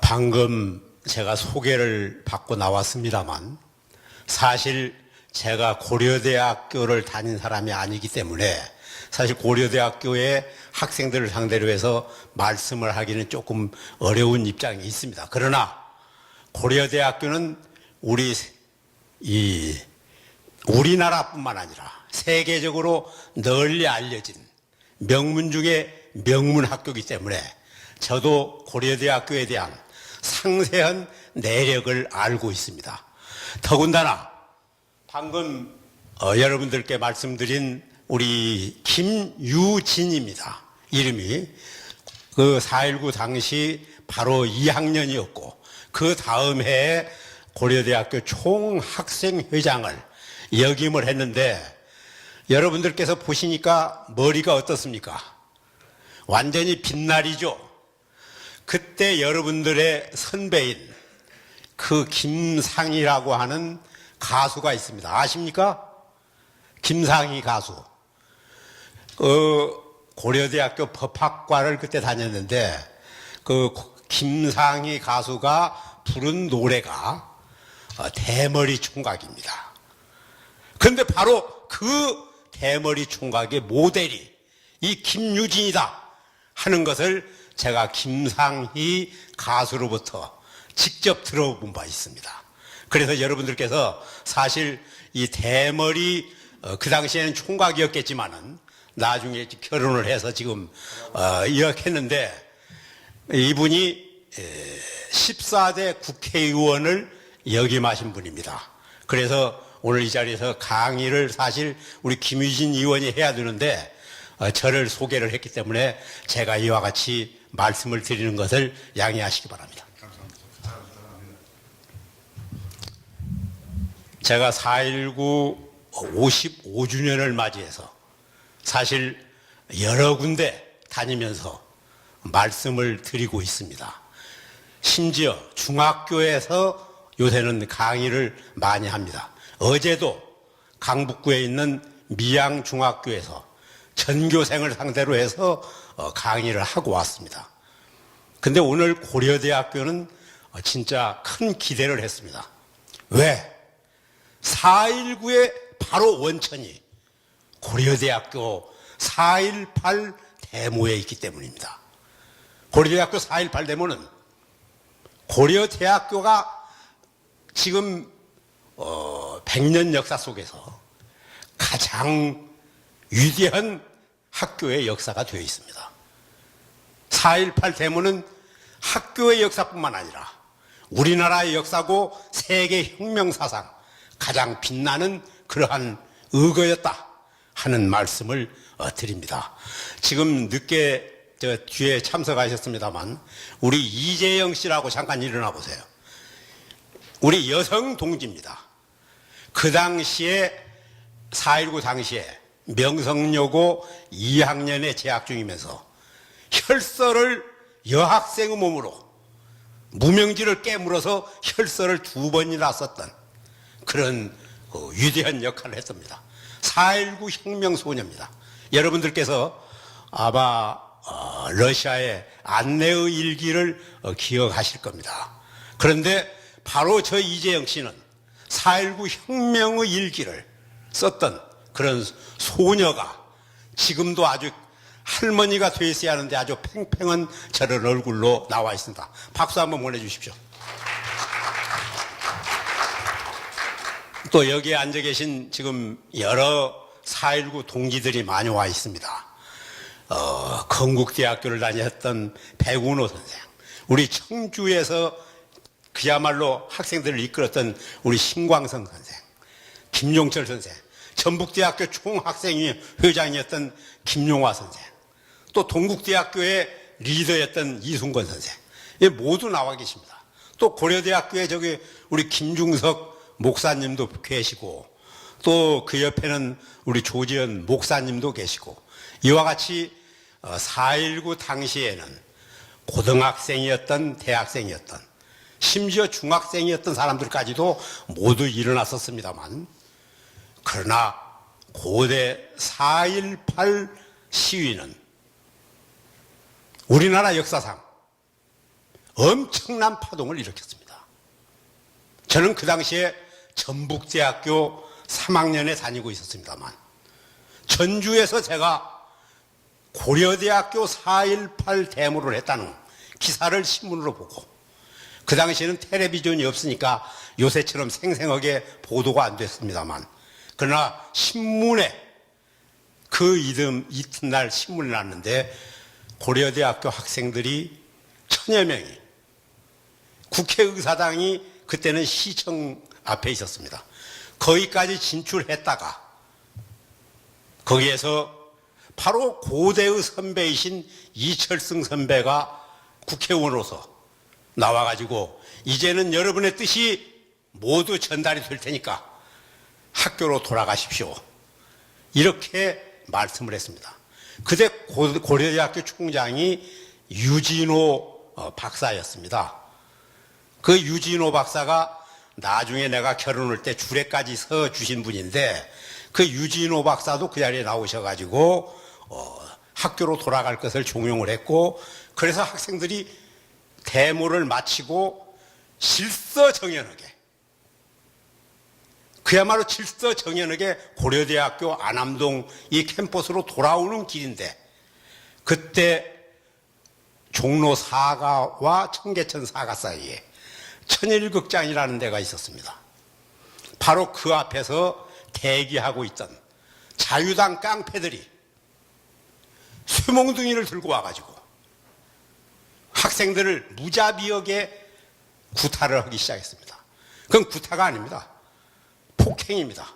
방금 제가 소개를 받고 나왔습니다만 사실 제가 고려대학교를 다닌 사람이 아니기 때문에 사실 고려대학교의 학생들을 상대로 해서 말씀을 하기는 조금 어려운 입장이 있습니다. 그러나 고려대학교는 우리나라뿐만 아니라 세계적으로 널리 알려진 명문 중에 명문 학교이기 때문에 저도 고려대학교에 대한 상세한 내력을 알고 있습니다. 더군다나 방금 여러분들께 말씀드린 우리 김유진입니다. 이름이 그 4.19 당시 바로 2학년이었고 그 다음 해에 고려대학교 총학생회장을 역임을 했는데 여러분들께서 보시니까 머리가 어떻습니까? 완전히 빛나리죠. 그때 여러분들의 선배인 그 김상희라고 하는 가수가 있습니다. 아십니까? 김상희 가수. 고려대학교 법학과를 그때 다녔는데 그 김상희 가수가 부른 노래가 대머리 총각입니다. 그런데 바로 그 대머리 총각의 모델이 이 김유진이다 하는 것을 제가 김상희 가수로부터 직접 들어본 바 있습니다. 그래서 여러분들께서 사실 이 대머리 그 당시에는 총각이었겠지만은 나중에 결혼을 해서 지금 이렇겠는데 이분이 14대 국회의원을 역임하신 분입니다. 그래서 오늘 이 자리에서 강의를 사실 우리 김유진 의원이 해야 되는데 저를 소개를 했기 때문에 제가 이와 같이 말씀을 드리는 것을 양해하시기 바랍니다. 제가 4.19 55주년을 맞이해서 사실 여러 군데 다니면서 말씀을 드리고 있습니다. 심지어 중학교에서 요새는 강의를 많이 합니다. 어제도 강북구에 있는 미양중학교에서 전교생을 상대로 해서 강의를 하고 왔습니다. 근데 오늘 고려대학교는 진짜 큰 기대를 했습니다. 왜? 4.19의 바로 원천이 고려대학교 4.18 데모에 있기 때문입니다. 고려대학교 4.18 데모는 고려대학교가 지금 100년 역사 속에서 가장 위대한 학교의 역사가 되어 있습니다. 4.18 데모는 학교의 역사뿐만 아니라 우리나라의 역사고 세계 혁명 사상 가장 빛나는 그러한 의거였다 하는 말씀을 드립니다. 지금 늦게 저 뒤에 참석하셨습니다만 우리 이재영 씨라고 잠깐 일어나 보세요. 우리 여성 동지입니다. 그 당시에 4.19 당시에 명성여고 2학년에 재학 중이면서 혈서를 여학생의 몸으로 무명지를 깨물어서 혈서를 2번이나 썼던 그런 위대한 역할을 했습니다. 4.19 혁명 소녀입니다. 여러분들께서 아마 러시아의 안내의 일기를 기억하실 겁니다. 그런데 바로 저 이재영 씨는 4.19 혁명의 일기를 썼던 그런 소녀가 지금도 아주 할머니가 돼 있어야 하는데 아주 팽팽한 저런 얼굴로 나와 있습니다. 박수 한번 보내주십시오. 또 여기에 앉아 계신 지금 여러 4.19 동지들이 많이 와 있습니다. 건국대학교를 다녔던 백운호 선생, 우리 청주에서 그야말로 학생들을 이끌었던 우리 신광성 선생, 김용철 선생, 전북대학교 총학생회장이었던 김용화 선생, 또 동국대학교의 리더였던 이순건 선생, 모두 나와 계십니다. 또 고려대학교에 저기 우리 김중석 목사님도 계시고 또 그 옆에는 우리 조지현 목사님도 계시고 이와 같이 4.19 당시에는 고등학생이었던 대학생이었던 심지어 중학생이었던 사람들까지도 모두 일어났었습니다만 그러나 고대 4.18 시위는 우리나라 역사상 엄청난 파동을 일으켰습니다. 저는 그 당시에 전북대학교 3학년에 다니고 있었습니다만 전주에서 제가 고려대학교 4.18 데모를 했다는 기사를 신문으로 보고, 그 당시에는 텔레비전이 없으니까 요새처럼 생생하게 보도가 안 됐습니다만, 그러나 신문에 그 이튿날 신문이 났는데 고려대학교 학생들이 1000여 명이, 국회의사당이 그때는 시청 앞에 있었습니다. 거기까지 진출했다가 거기에서 바로 고대의 선배이신 이철승 선배가 국회의원으로서 나와가지고 이제는 여러분의 뜻이 모두 전달이 될 테니까 학교로 돌아가십시오, 이렇게 말씀을 했습니다. 그때 고려대학교 총장이 유진호 박사였습니다. 그 유진호 박사가 나중에 내가 결혼할 때 주례까지 서 주신 분인데, 그 유진호 박사도 그 자리에 나오셔가지고 학교로 돌아갈 것을 종용을 했고, 그래서 학생들이 데모를 마치고 질서정연하게, 그야말로 질서정연하게 고려대학교 안암동 이 캠퍼스로 돌아오는 길인데, 그때 종로 사가와 청계천 사가 사이에 천일극장이라는 데가 있었습니다. 바로 그 앞에서 대기하고 있던 자유당 깡패들이 쇠몽둥이를 들고 와가지고 학생들을 무자비하게 구타를 하기 시작했습니다. 그건 구타가 아닙니다. 폭행입니다.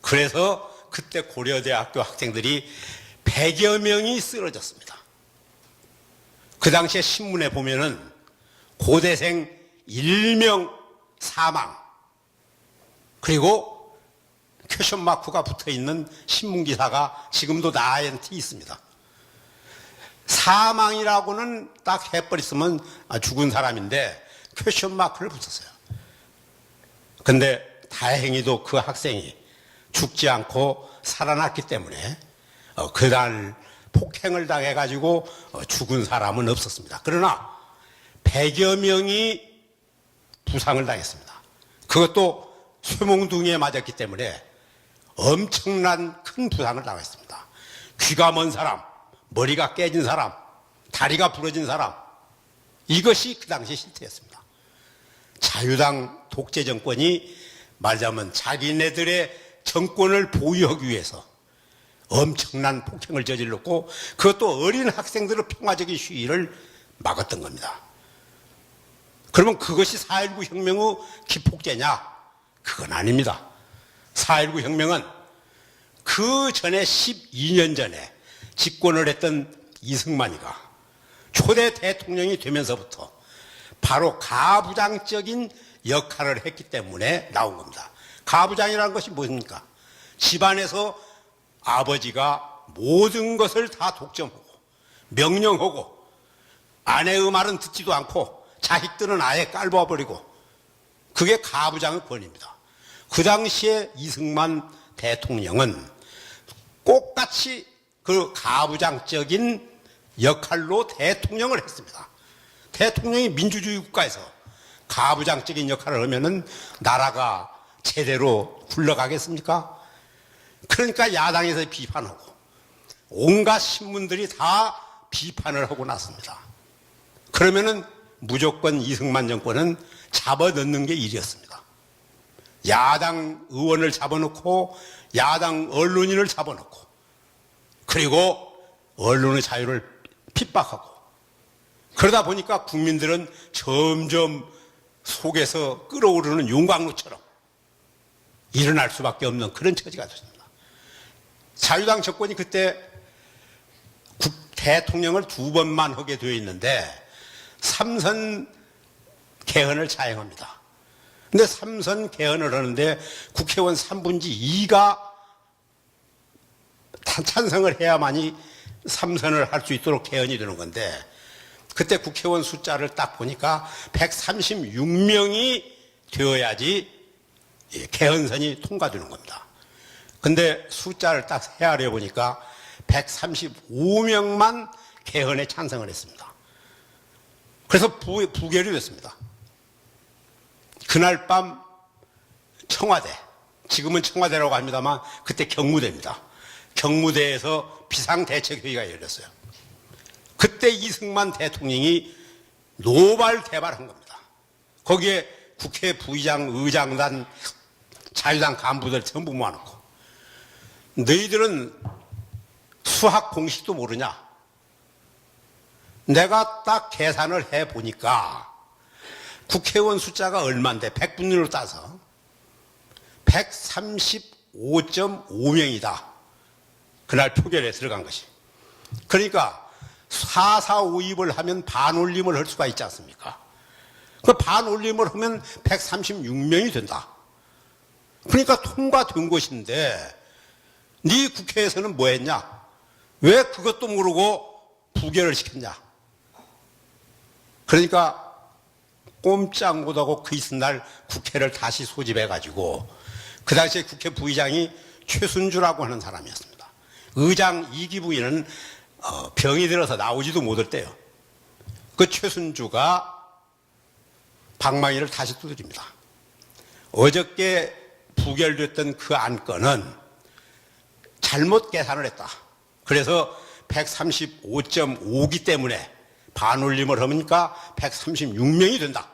그래서 그때 고려대학교 학생들이 100여 명이 쓰러졌습니다. 그 당시에 신문에 보면은 고대생 1명 사망, 그리고 퀘션 마크가 붙어있는 신문기사가 지금도 나한테 있습니다. 사망이라고는 딱 해버렸으면 죽은 사람인데 퀘션 마크를 붙였어요. 근데 다행히도 그 학생이 죽지 않고 살아났기 때문에 그날 폭행을 당해가지고 죽은 사람은 없었습니다. 그러나 100여 명이 부상을 당했습니다. 그것도 쇠몽둥이에 맞았기 때문에 엄청난 큰 부상을 당했습니다. 귀가 먼 사람, 머리가 깨진 사람, 다리가 부러진 사람, 이것이 그 당시 실태였습니다. 자유당 독재 정권이 말하자면 자기네들의 정권을 보유하기 위해서 엄청난 폭행을 저질렀고, 그것도 어린 학생들의 평화적인 시위를 막았던 겁니다. 그러면 그것이 4.19 혁명의 기폭제냐? 그건 아닙니다. 4.19 혁명은 그 전에 12년 전에 집권을 했던 이승만이가 초대 대통령이 되면서부터 바로 가부장적인 역할을 했기 때문에 나온 겁니다. 가부장이라는 것이 무엇입니까? 집안에서 아버지가 모든 것을 다 독점하고 명령하고 아내의 말은 듣지도 않고 자식들은 아예 깔봐버리고, 그게 가부장의 권위입니다. 그 당시에 이승만 대통령은 똑같이 그 가부장적인 역할로 대통령을 했습니다. 대통령이 민주주의 국가에서 가부장적인 역할을 하면은 나라가 제대로 굴러가겠습니까? 그러니까 야당에서 비판하고 온갖 신문들이 다 비판을 하고 났습니다. 그러면은 무조건 이승만 정권은 잡아넣는 게 일이었습니다. 야당 의원을 잡아놓고 야당 언론인을 잡아놓고, 그리고 언론의 자유를 핍박하고, 그러다 보니까 국민들은 점점 속에서 끓어오르는 용광로처럼 일어날 수밖에 없는 그런 처지가 됐습니다. 자유당 정권이 그때 대통령을 2번만 하게 되어 있는데 3선 개헌을 자행합니다. 근데 3선 개헌을 하는데 국회의원 3분의 2가 찬성을 해야만이 3선을 할 수 있도록 개헌이 되는 건데, 그때 국회의원 숫자를 딱 보니까 136명이 되어야지 개헌선이 통과되는 겁니다. 근데 숫자를 딱 헤아려 보니까 135명만 개헌에 찬성을 했습니다. 그래서 부결이 됐습니다. 그날 밤 청와대, 지금은 청와대라고 합니다만 그때 경무대입니다. 경무대에서 비상대책회의가 열렸어요. 그때 이승만 대통령이 노발대발한 겁니다. 거기에 국회 부의장, 의장단, 자유당 간부들 전부 모아놓고 너희들은 수학 공식도 모르냐? 내가 딱 계산을 해보니까 국회의원 숫자가 얼마인데 100분율로 따서 135.5명이다. 그날 표결에 들어간 것이. 그러니까 4.4.5입을 하면 반올림을 할 수가 있지 않습니까? 그 반올림을 하면 136명이 된다. 그러니까 통과된 것인데 네 국회에서는 뭐 했냐? 왜 그것도 모르고 부결을 시켰냐? 그러니까 꼼짝 못하고 그 이튿날 국회를 다시 소집해가지고 그 당시에 국회 부의장이 최순주라고 하는 사람이었습니다. 의장 2기 부인은 병이 들어서 나오지도 못했대요. 그 최순주가 방망이를 다시 두드립니다. 어저께 부결됐던 그 안건은 잘못 계산을 했다. 그래서 135.5기 때문에 반올림을 하니까 136명이 된다.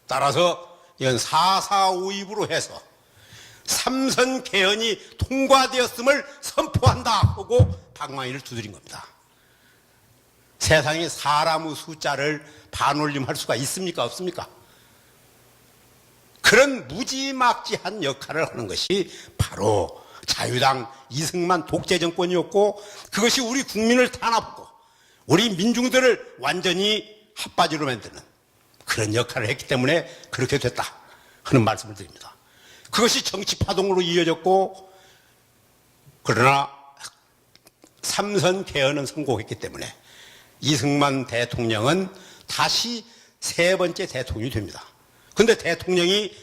따라서 이건 4.4.5입으로 해서 삼선 개헌이 통과되었음을 선포한다 하고 방망이를 두드린 겁니다. 세상에 사람의 숫자를 반올림할 수가 있습니까? 없습니까? 그런 무지막지한 역할을 하는 것이 바로 자유당 이승만 독재정권이었고 그것이 우리 국민을 탄압하고 우리 민중들을 완전히 핫바지로 만드는 그런 역할을 했기 때문에 그렇게 됐다 하는 말씀을 드립니다. 그것이 정치파동으로 이어졌고 그러나 삼선 개헌은 성공했기 때문에 이승만 대통령은 다시 세 번째 대통령이 됩니다. 그런데 대통령이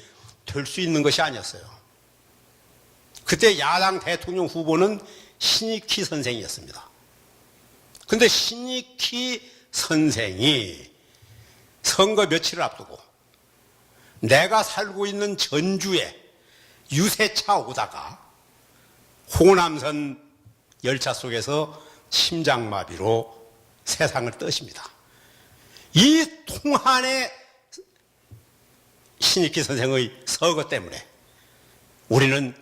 될 수 있는 것이 아니었어요. 그때 야당 대통령 후보는 신익희 선생이었습니다. 그런데 신익희 선생이 선거 며칠을 앞두고 내가 살고 있는 전주에 유세차 오다가 호남선 열차 속에서 심장마비로 세상을 떠십니다. 이 통한의 신익희 선생의 서거 때문에 우리는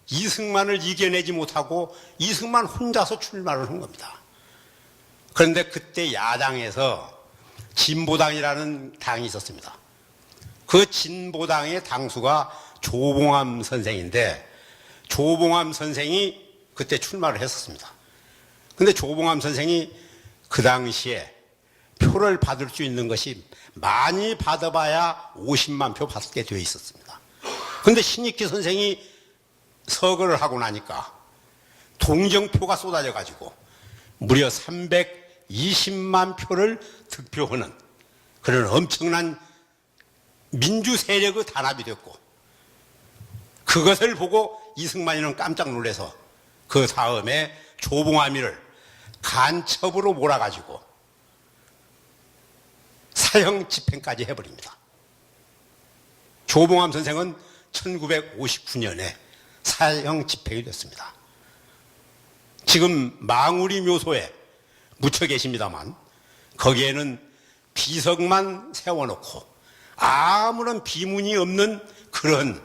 이승만을 이겨내지 못하고 이승만 혼자서 출마를 한 겁니다. 그런데 그때 야당에서 진보당이라는 당이 있었습니다. 그 진보당의 당수가 조봉암 선생인데 조봉암 선생이 그때 출마를 했었습니다. 그런데 조봉암 선생이 그 당시에 표를 받을 수 있는 것이 많이 받아봐야 50만 표 받게 되어 있었습니다. 그런데 신익희 선생이 서거를 하고 나니까 동정표가 쏟아져 가지고 무려 320만 표를 득표하는 그런 엄청난 민주 세력의 단합이 됐고 그것을 보고 이승만이는 깜짝 놀라서 그 다음에 조봉암이를 간첩으로 몰아가지고 사형 집행까지 해버립니다. 조봉암 선생은 1959년에 사형 집행이 됐습니다. 지금 망우리 묘소에 묻혀 계십니다만 거기에는 비석만 세워놓고 아무런 비문이 없는 그런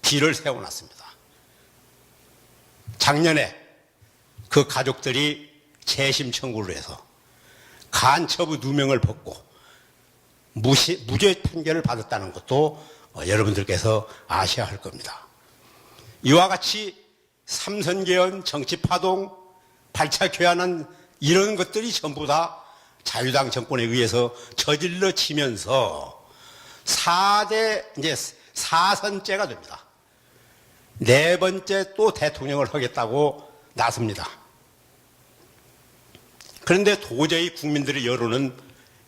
비를 세워놨습니다. 작년에 그 가족들이 재심 청구를 해서 간첩의 누명을 벗고 무죄 판결을 받았다는 것도 여러분들께서 아셔야 할 겁니다. 이와 같이 삼선개헌, 정치파동, 발차 교환은 이런 것들이 전부 다 자유당 정권에 의해서 저질러지면서 4대 이제 4선째가 됩니다. 네 번째 또 대통령을 하겠다고 나섭니다. 그런데 도저히 국민들의 여론은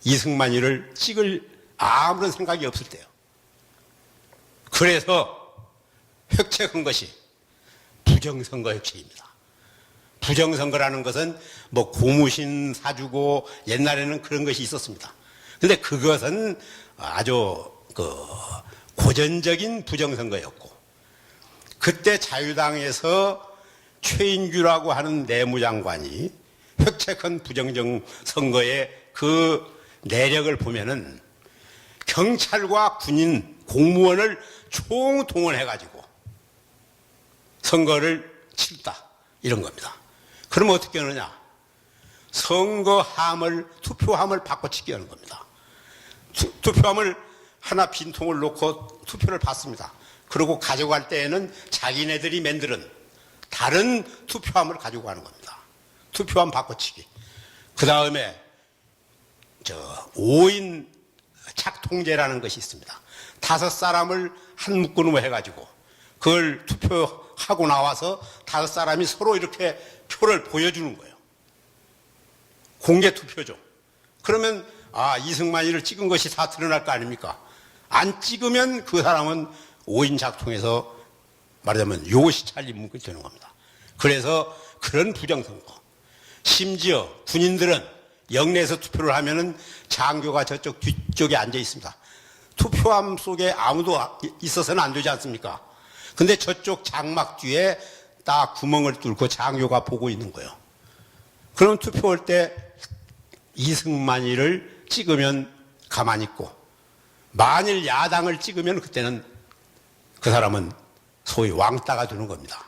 이승만이를 찍을 아무런 생각이 없을 때요. 그래서 획책한 것이 부정선거 혁신입니다. 부정선거라는 것은 뭐 고무신 사주고 옛날에는 그런 것이 있었습니다. 근데 그것은 아주 고전적인 부정선거였고, 그때 자유당에서 최인규라고 하는 내무장관이 획책한 부정선거의 그 내력을 보면은 경찰과 군인, 공무원을 총동원해가지고 선거를 치렀다, 이런 겁니다. 그러면 어떻게 하느냐? 선거함을, 투표함을 바꿔치기 하는 겁니다. 투표함을 하나 빈통을 놓고 투표를 받습니다. 그리고 가져갈 때에는 자기네들이 만드는 다른 투표함을 가지고 가는 겁니다. 투표함 바꿔치기. 그 다음에 5인 착통제라는 것이 있습니다. 5사람을 한 묶음으로 해가지고 그걸 투표하고 나와서 5사람이 서로 이렇게 표를 보여주는 거예요. 공개 투표죠. 그러면 이승만이를 찍은 것이 다 드러날 거 아닙니까? 안 찍으면 그 사람은 5인 작통해서 말하자면 요시 char림 문구이 되는 겁니다. 그래서 그런 부정선거, 심지어 군인들은 영내에서 투표를 하면은 장교가 저쪽 뒤쪽에 앉아 있습니다. 투표함 속에 아무도 있어서는 안 되지 않습니까? 근데 저쪽 장막 뒤에 딱 구멍을 뚫고 장교가 보고 있는 거예요. 그럼 투표할 때 이승만이를 찍으면 가만히 있고, 만일 야당을 찍으면 그때는 그 사람은 소위 왕따가 되는 겁니다.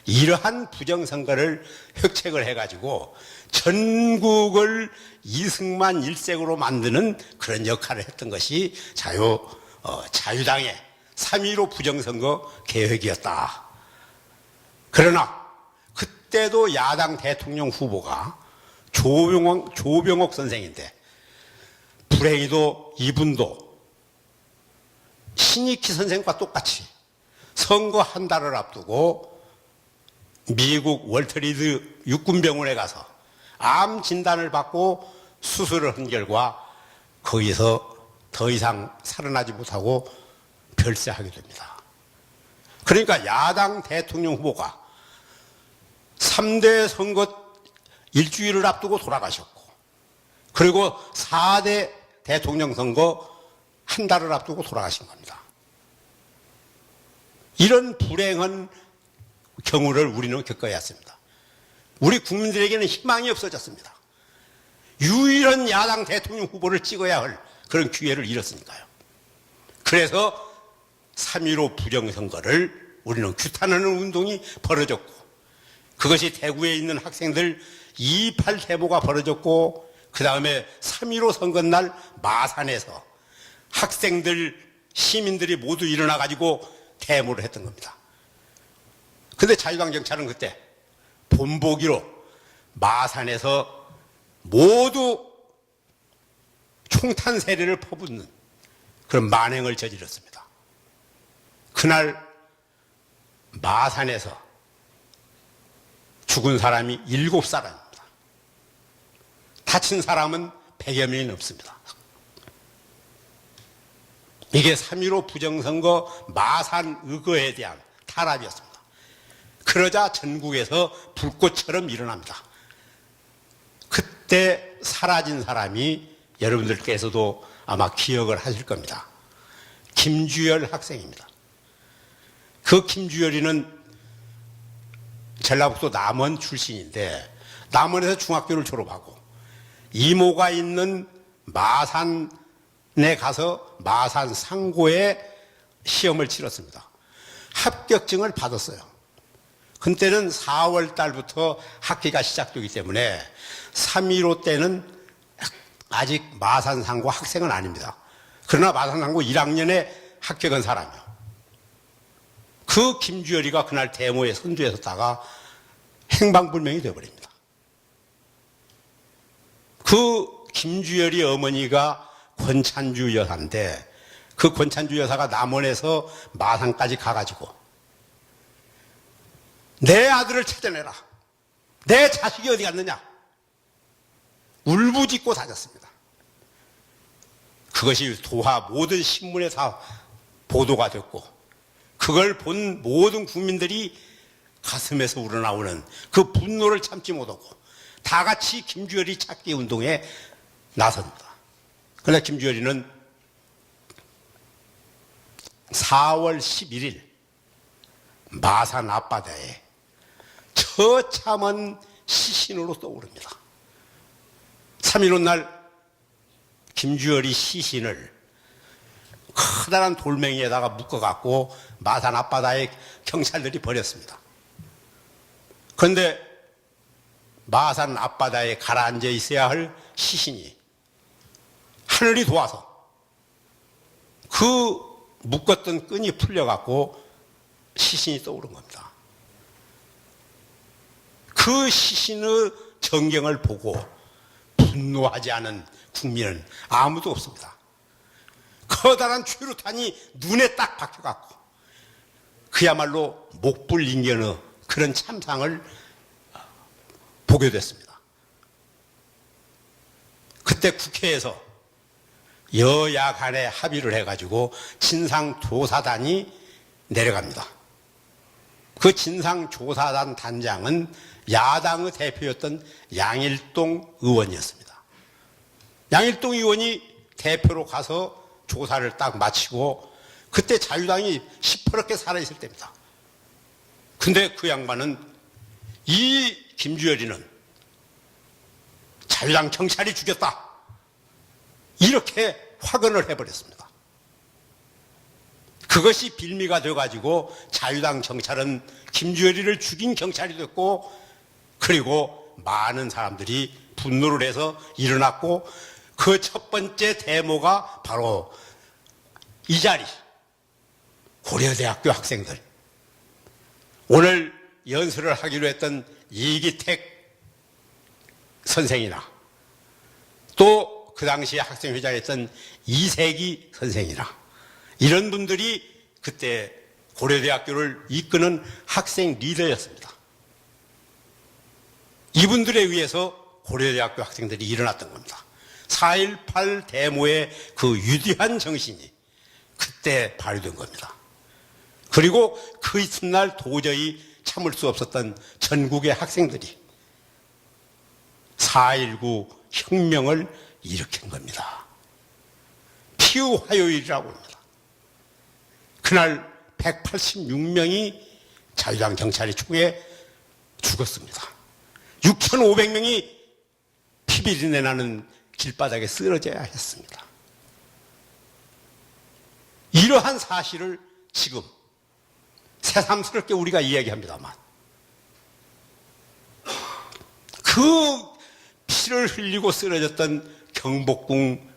이러한 부정선거를 획책을 해가지고 전국을 이승만 일색으로 만드는 그런 역할을 했던 것이 자유당의 3.15 부정선거 계획이었다. 그러나 그때도 야당 대통령 후보가 조병옥 선생인데, 불행히도 이분도 신익희 선생과 똑같이 선거 한 달을 앞두고 미국 월트리드 육군병원에 가서 암 진단을 받고 수술을 한 결과 거기서 더 이상 살아나지 못하고 별세하게 됩니다. 그러니까 야당 대통령 후보가 3대 선거 일주일을 앞두고 돌아가셨고, 그리고 4대 대통령 선거 한 달을 앞두고 돌아가신 겁니다. 이런 불행한 경우를 우리는 겪어야 했습니다. 우리 국민들에게는 희망이 없어졌습니다. 유일한 야당 대통령 후보를 찍어야 할 그런 기회를 잃었으니까요. 그래서 3.15 부정선거를 우리는 규탄하는 운동이 벌어졌고, 그것이 대구에 있는 학생들 2.28 데모가 벌어졌고, 그 다음에 3.15 선거날 마산에서 학생들, 시민들이 모두 일어나가지고 데모를 했던 겁니다. 근데 자유당 경찰은 그때 본보기로 마산에서 모두 총탄 세례를 퍼붓는 그런 만행을 저질렀습니다. 그날 마산에서 죽은 사람이 7사람입니다. 다친 사람은 100여 명이 넘습니다. 이게 3.15 부정선거 마산 의거에 대한 탄압이었습니다. 그러자 전국에서 불꽃처럼 일어납니다. 그때 사라진 사람이 여러분들께서도 아마 기억을 하실 겁니다. 김주열 학생입니다. 그 김주열이는 전라북도 남원 출신인데, 남원에서 중학교를 졸업하고 이모가 있는 마산에 가서 마산 상고에 시험을 치렀습니다. 합격증을 받았어요. 그때는 4월 달부터 학기가 시작되기 때문에 3.15 때는 아직 마산 상고 학생은 아닙니다. 그러나 마산 상고 1학년에 합격한 사람이요. 그 김주열이가 그날 데모에 선두에 섰다가 행방불명이 되어버립니다. 그 김주열이 어머니가 권찬주 여사인데, 그 권찬주 여사가 남원에서 마산까지 가가지고 내 아들을 찾아내라, 내 자식이 어디 갔느냐, 울부짖고 다녔습니다. 그것이 도하 모든 신문에 다 보도가 됐고, 그걸 본 모든 국민들이 가슴에서 우러나오는 그 분노를 참지 못하고 다 같이 김주열이 찾기 운동에 나섭니다. 그러나 김주열이는 4월 11일 마산 앞바다에 처참한 시신으로 떠오릅니다. 3일 후 날 김주열이 시신을 커다란 돌멩이에다가 묶어갖고 마산 앞바다에 경찰들이 버렸습니다. 그런데 마산 앞바다에 가라앉아 있어야 할 시신이 하늘이 도와서 그 묶었던 끈이 풀려갖고 시신이 떠오른 겁니다. 그 시신의 전경을 보고 분노하지 않은 국민은 아무도 없습니다. 커다란 최루탄이 눈에 딱 박혀갖고 그야말로 목불인견의 그런 참상을 보게 됐습니다. 그때 국회에서 여야 간에 합의를 해가지고 진상조사단이 내려갑니다. 그 진상조사단 단장은 야당의 대표였던 양일동 의원이었습니다. 양일동 의원이 대표로 가서 조사를 딱 마치고 그때 자유당이 시퍼렇게 살아있을 때입니다. 근데 그 양반은 이 김주열이는 자유당 경찰이 죽였다, 이렇게 확언을 해버렸습니다. 그것이 빌미가 돼가지고 자유당 경찰은 김주열이를 죽인 경찰이 됐고, 그리고 많은 사람들이 분노를 해서 일어났고, 그 첫 번째 데모가 바로 이 자리, 고려대학교 학생들, 오늘 연설을 하기로 했던 이기택 선생이나 또 그 당시에 학생회장이었던 이세기 선생이나 이런 분들이 그때 고려대학교를 이끄는 학생 리더였습니다. 이분들에 의해서 고려대학교 학생들이 일어났던 겁니다. 4.18 데모의 그 위대한 정신이 그때 발휘된 겁니다. 그리고 그 이튿날 도저히 참을 수 없었던 전국의 학생들이 4.19 혁명을 일으킨 겁니다. 피우 화요일이라고 합니다. 그날 186명이 자유당 경찰의 총에 죽었습니다. 6,500명이 피비린내 나는 길바닥에 쓰러져야 했습니다. 이러한 사실을 지금 새삼스럽게 우리가 이야기합니다만, 그 피를 흘리고 쓰러졌던 경복궁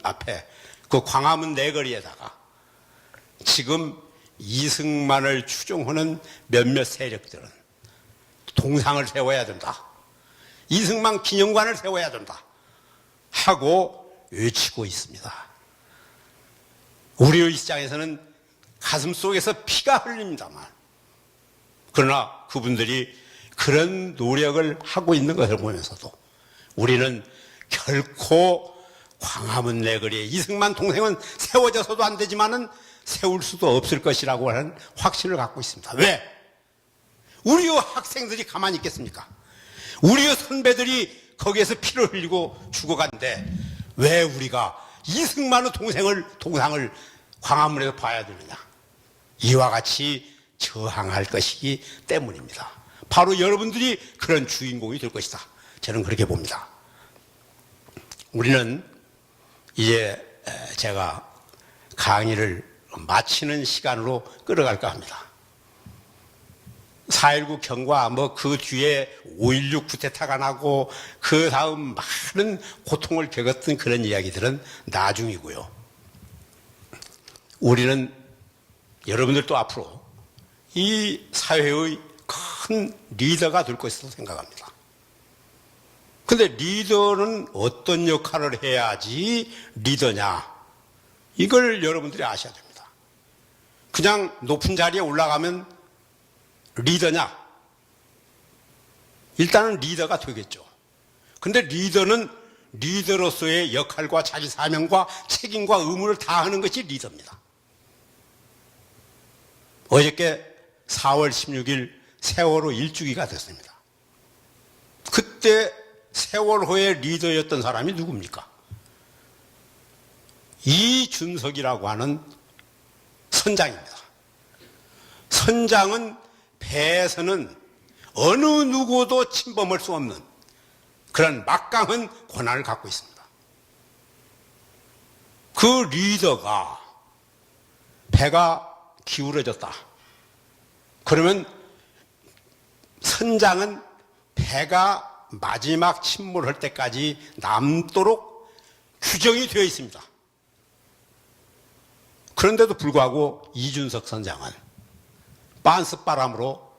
앞에 그 광화문 내거리에다가 지금 이승만을 추종하는 몇몇 세력들은 동상을 세워야 된다, 이승만 기념관을 세워야 된다 하고 외치고 있습니다. 우리의 입장에서는 가슴 속에서 피가 흘립니다만, 그러나 그분들이 그런 노력을 하고 있는 것을 보면서도 우리는 결코 광화문 내거리에 이승만 동상은 세워져서도 안 되지만은 세울 수도 없을 것이라고 하는 확신을 갖고 있습니다. 왜? 우리의 학생들이 가만히 있겠습니까? 우리의 선배들이 거기에서 피를 흘리고 죽어간데 왜 우리가 이승만의 동상을 광화문에서 봐야 되느냐? 이와 같이 저항할 것이기 때문입니다. 바로 여러분들이 그런 주인공이 될 것이다, 저는 그렇게 봅니다. 우리는 이제 제가 강의를 마치는 시간으로 끌어갈까 합니다. 4.19 경과, 그 뒤에 5.16 쿠데타가 나고 그 다음 많은 고통을 겪었던 그런 이야기들은 나중이고요. 우리는 여러분들도 앞으로 이 사회의 큰 리더가 될 것이라고 생각합니다. 근데 리더는 어떤 역할을 해야지 리더냐, 이걸 여러분들이 아셔야 됩니다. 그냥 높은 자리에 올라가면 리더냐? 일단은 리더가 되겠죠. 근데 리더는 리더로서의 역할과 자기 사명과 책임과 의무를 다하는 것이 리더입니다. 어저께 4월 16일 세월호 1주기가 됐습니다. 그때 세월호의 리더였던 사람이 누굽니까? 이준석이라고 하는 선장입니다. 선장은 배에서는 어느 누구도 침범할 수 없는 그런 막강한 권한을 갖고 있습니다. 그 리더가 배가 기울어졌다. 그러면 선장은 배가 마지막 침몰할 때까지 남도록 규정이 되어 있습니다. 그런데도 불구하고 이준석 선장은 빤스바람으로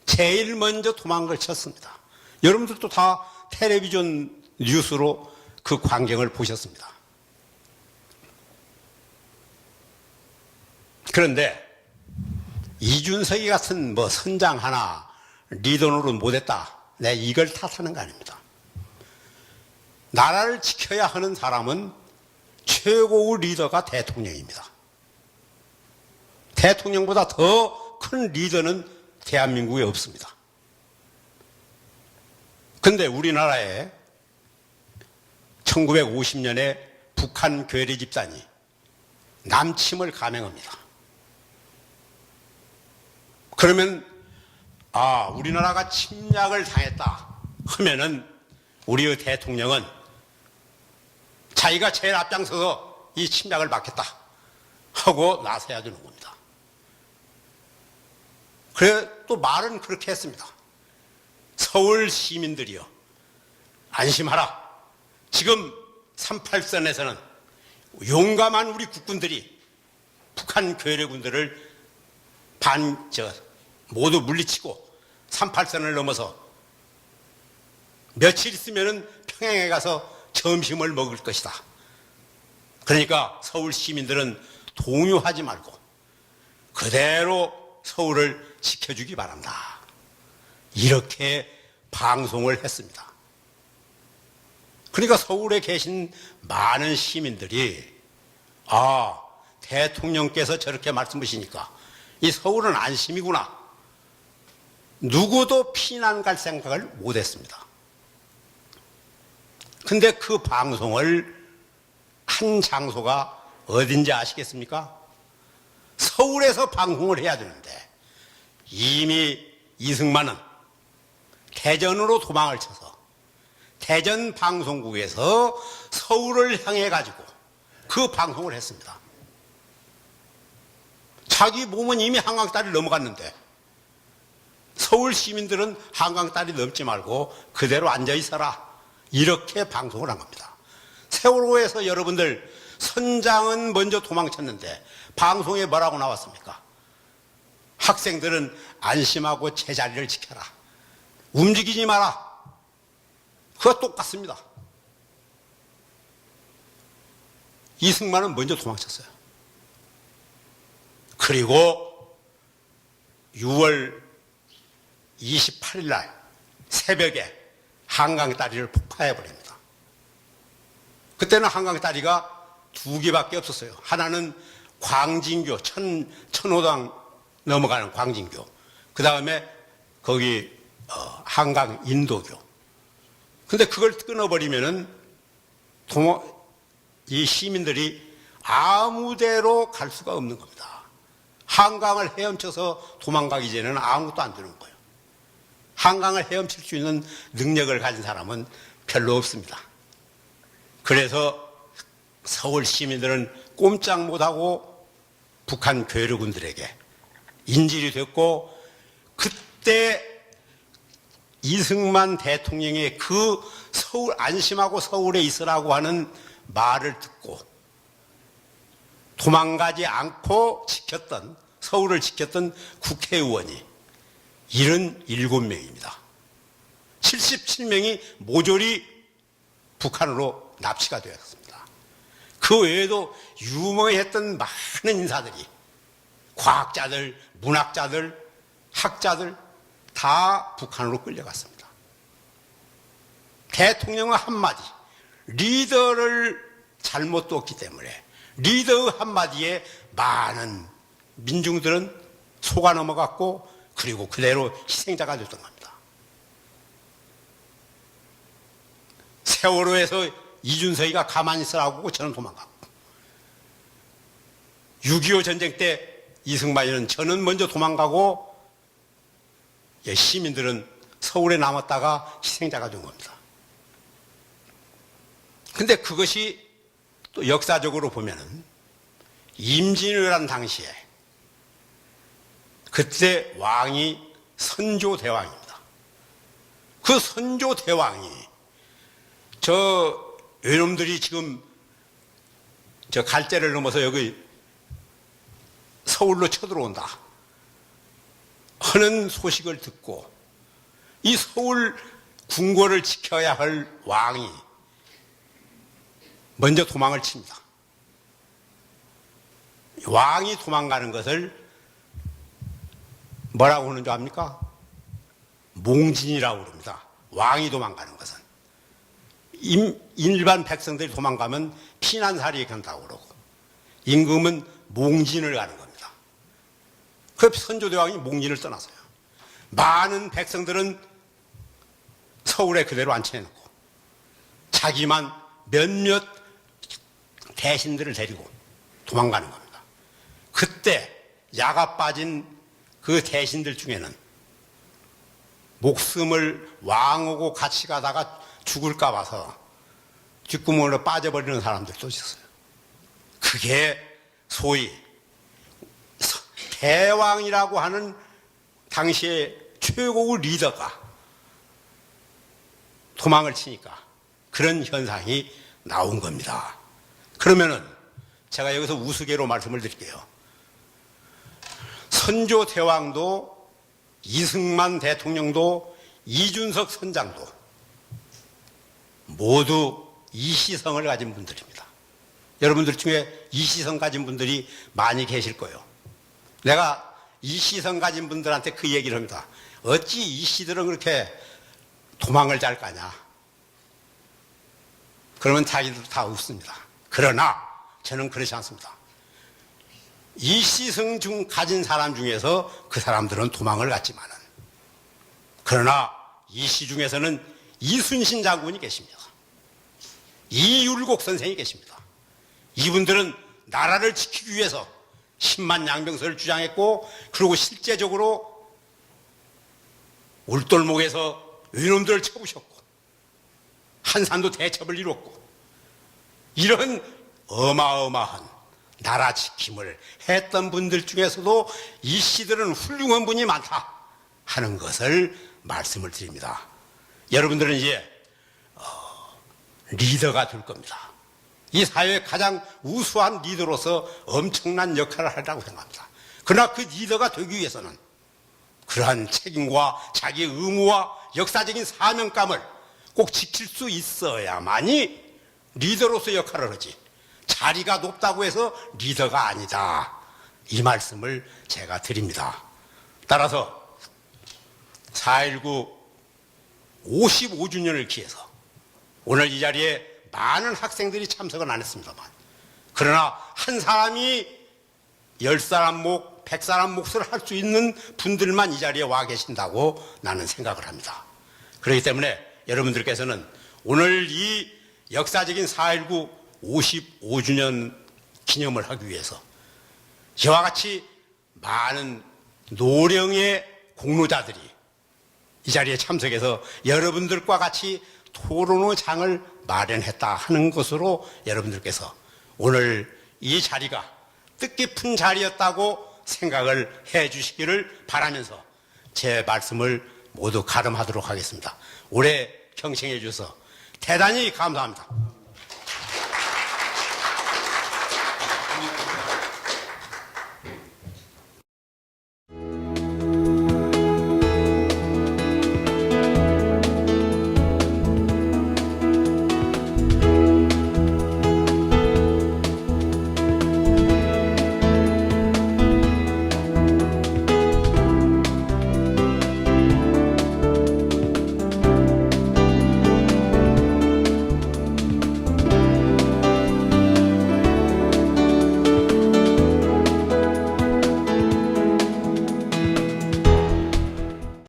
제일 먼저 도망을 쳤습니다. 여러분들도 다 텔레비전 뉴스로 그 광경을 보셨습니다. 그런데 이준석이 같은 선장 하나 리더 노릇 못했다. 내 이걸 탓하는 거 아닙니다. 나라를 지켜야 하는 사람은 최고의 리더가 대통령입니다. 대통령보다 더 큰 리더는 대한민국에 없습니다. 그런데 우리나라에 1950년에 북한 괴뢰 집단이 남침을 감행합니다. 그러면 우리나라가 침략을 당했다 하면은 우리의 대통령은 자기가 제일 앞장서서 이 침략을 막겠다 하고 나서야 되는 겁니다. 그래 또 말은 그렇게 했습니다. 서울 시민들이여 안심하라. 지금 38선에서는 용감한 우리 국군들이 북한 괴뢰군들을 모두 물리치고 38선을 넘어서 며칠 있으면 평양에 가서 점심을 먹을 것이다. 그러니까 서울 시민들은 동요하지 말고 그대로 서울을 지켜주기 바란다. 이렇게 방송을 했습니다. 그러니까 서울에 계신 많은 시민들이 대통령께서 저렇게 말씀하시니까 이 서울은 안심이구나. 누구도 피난 갈 생각을 못했습니다. 근데 그 방송을 한 장소가 어딘지 아시겠습니까? 서울에서 방송을 해야 되는데 이미 이승만은 대전으로 도망을 쳐서 대전 방송국에서 서울을 향해 가지고 그 방송을 했습니다. 자기 몸은 이미 한강다리를 넘어갔는데 서울 시민들은 한강다리 넘지 말고 그대로 앉아 있어라. 이렇게 방송을 한 겁니다. 세월호에서 여러분들 선장은 먼저 도망쳤는데 방송에 뭐라고 나왔습니까? 학생들은 안심하고 제자리를 지켜라. 움직이지 마라. 그거 똑같습니다. 이승만은 먼저 도망쳤어요. 그리고 6월 28일 날 새벽에 한강다리를 폭파해버립니다. 그때는 한강다리가 두 개밖에 없었어요. 하나는 광진교, 천호당 넘어가는 광진교. 그 다음에 거기 한강 인도교. 근데 그걸 끊어버리면은 이 시민들이 아무데로 갈 수가 없는 겁니다. 한강을 헤엄쳐서 도망가기 전에는 아무것도 안 되는 거예요. 한강을 헤엄칠 수 있는 능력을 가진 사람은 별로 없습니다. 그래서 서울 시민들은 꼼짝 못하고 북한 괴뢰군들에게 인질이 됐고, 그때 이승만 대통령의 그 서울 안심하고 서울에 있으라고 하는 말을 듣고 도망가지 않고 지켰던, 서울을 지켰던 국회의원이 77명입니다. 77명이 모조리 북한으로 납치가 되었습니다. 그 외에도 유명했던 많은 인사들이, 과학자들, 문학자들, 학자들 다 북한으로 끌려갔습니다. 대통령의 한마디, 리더를 잘못 뒀기 때문에 리더의 한마디에 많은 민중들은 속아 넘어갔고, 그리고 그대로 희생자가 됐던 겁니다. 세월호에서 이준석이가 가만히 있으라고 저는 도망갔고, 6.25 전쟁 때 이승만이는 저는 먼저 도망가고 시민들은 서울에 남았다가 희생자가 된 겁니다. 근데 그것이 또 역사적으로 보면은 임진왜란 당시에 그때 왕이 선조대왕입니다. 그 선조대왕이 외놈들이 지금 저 갈대를 넘어서 여기 서울로 쳐들어온다 하는 소식을 듣고 이 서울 궁궐을 지켜야 할 왕이 먼저 도망을 칩니다. 왕이 도망가는 것을 뭐라고 하는 줄 압니까? 몽진이라고 그럽니다. 왕이 도망가는 것은. 일반 백성들이 도망가면 피난살이에 간다고 그러고, 임금은 몽진을 가는 겁니다. 그 선조대왕이 몽진을 떠나서요. 많은 백성들은 서울에 그대로 앉혀놓고 자기만 몇몇 대신들을 데리고 도망가는 겁니다. 그때 야가 빠진 그 대신들 중에는 목숨을 왕하고 같이 가다가 죽을까 봐서 뒷구멍으로 빠져버리는 사람들도 있었어요. 그게 소위 대왕이라고 하는 당시의 최고의 리더가 도망을 치니까 그런 현상이 나온 겁니다. 그러면은 제가 여기서 우스개로 말씀을 드릴게요. 선조대왕도 이승만 대통령도 이준석 선장도 모두 이시성을 가진 분들입니다. 여러분들 중에 이시성 가진 분들이 많이 계실 거예요. 내가 이시성 가진 분들한테 그 얘기를 합니다. 어찌 이씨들은 그렇게 도망을 잘 가냐. 그러면 자기들 다 웃습니다. 그러나 저는 그렇지 않습니다. 이시성 중 가진 사람 중에서 그 사람들은 도망을 갔지만은, 그러나 이씨 중에서는 이순신 장군이 계십니다. 이율곡 선생이 계십니다. 이분들은 나라를 지키기 위해서 10만 양병설을 주장했고, 그리고 실제적으로 울돌목에서 외놈들을 쳐부셨고 한산도 대첩을 이뤘고, 이런 어마어마한 나라 지킴을 했던 분들 중에서도 이 씨들은 훌륭한 분이 많다 하는 것을 말씀을 드립니다. 여러분들은 이제 리더가 될 겁니다. 이 사회의 가장 우수한 리더로서 엄청난 역할을 하리라고 생각합니다. 그러나 그 리더가 되기 위해서는 그러한 책임과 자기의 의무와 역사적인 사명감을 꼭 지킬 수 있어야만이 리더로서 역할을 하지, 자리가 높다고 해서 리더가 아니다, 이 말씀을 제가 드립니다. 따라서 4.19 55주년을 기해서 오늘 이 자리에 많은 학생들이 참석은 안 했습니다만, 그러나 한 사람이 10사람 목, 100사람 몫을 할 수 있는 분들만 이 자리에 와 계신다고 나는 생각을 합니다. 그렇기 때문에 여러분들께서는 오늘 이 역사적인 4.19 55주년 기념을 하기 위해서 이와 같이 많은 노령의 공로자들이 이 자리에 참석해서 여러분들과 같이 토론의 장을 마련했다 하는 것으로 여러분들께서 오늘 이 자리가 뜻깊은 자리였다고 생각을 해 주시기를 바라면서 제 말씀을 모두 가름하도록 하겠습니다. 오래 경청해 주셔서 대단히 감사합니다.